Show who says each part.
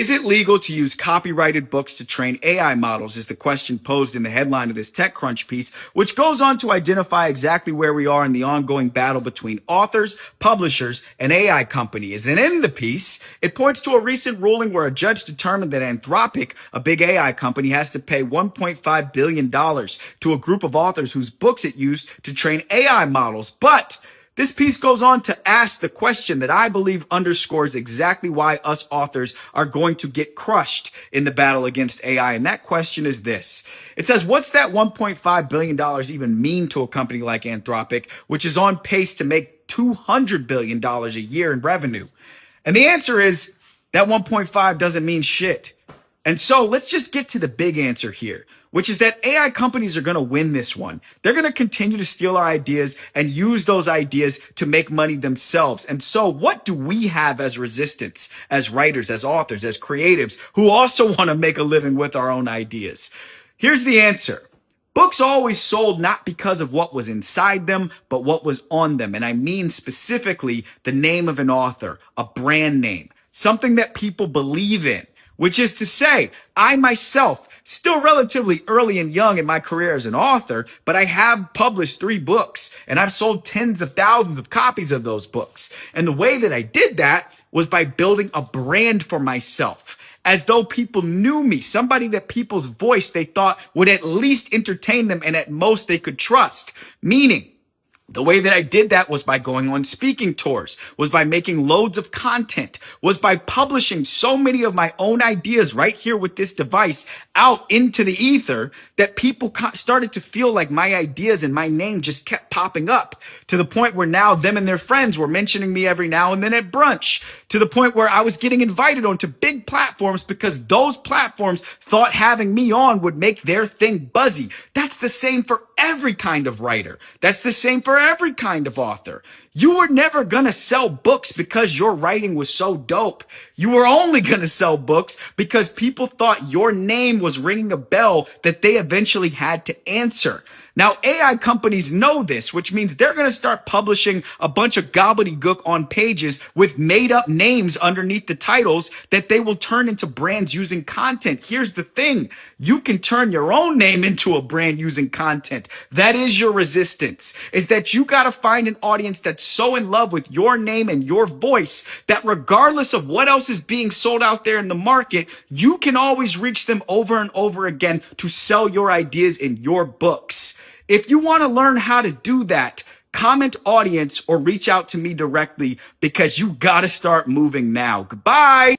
Speaker 1: Is it legal to use copyrighted books to train AI models? Is the question posed in the headline of this TechCrunch piece, which goes on to identify exactly where we are in the ongoing battle between authors, publishers, and AI companies. And in the piece, it points to a recent ruling where a judge determined that Anthropic, a big AI company, has to pay $1.5 billion to a group of authors whose books it used to train AI models. But this piece goes on to ask the question that I believe underscores exactly why us authors are going to get crushed in the battle against AI. And that question is this. It says, what's that $1.5 billion even mean to a company like Anthropic, which is on pace to make $200 billion a year in revenue? And the answer is that 1.5 doesn't mean shit. And so let's just get to the big answer here, which is that AI companies are going to win this one. They're going to continue to steal our ideas and use those ideas to make money themselves. And so what do we have as resistance, as writers, as authors, as creatives who also want to make a living with our own ideas? Here's the answer. Books always sold not because of what was inside them, but what was on them. And I mean specifically the name of an author, a brand name, something that people believe in. Which is to say, I myself, still relatively early and young in my career as an author, but I have published 3 books and I've sold tens of thousands of copies of those books. And the way that I did that was by building a brand for myself, as though people knew me, somebody that people's voice they thought would at least entertain them and at most they could trust. Meaning, the way that I did that was by going on speaking tours, was by making loads of content, was by publishing so many of my own ideas right here with this device out into the ether that people started to feel like my ideas and my name just kept popping up, to the point where now them and their friends were mentioning me every now and then at brunch, to the point where I was getting invited onto big platforms because those platforms thought having me on would make their thing buzzy. That's the same for every kind of writer. That's the same for every kind of author. You were never going to sell books because your writing was so dope. You were only going to sell books because people thought your name was ringing a bell that they eventually had to answer. Now, AI companies know this, which means they're going to start publishing a bunch of gobbledygook on pages with made up names underneath the titles that they will turn into brands using content. Here's the thing. You can turn your own name into a brand using content. That is your resistance, is that you got to find an audience that's so in love with your name and your voice that regardless of what else is being sold out there in the market, you can always reach them over and over again to sell your ideas in your books. If you want to learn how to do that, comment audience or reach out to me directly, because you got to start moving now. Goodbye.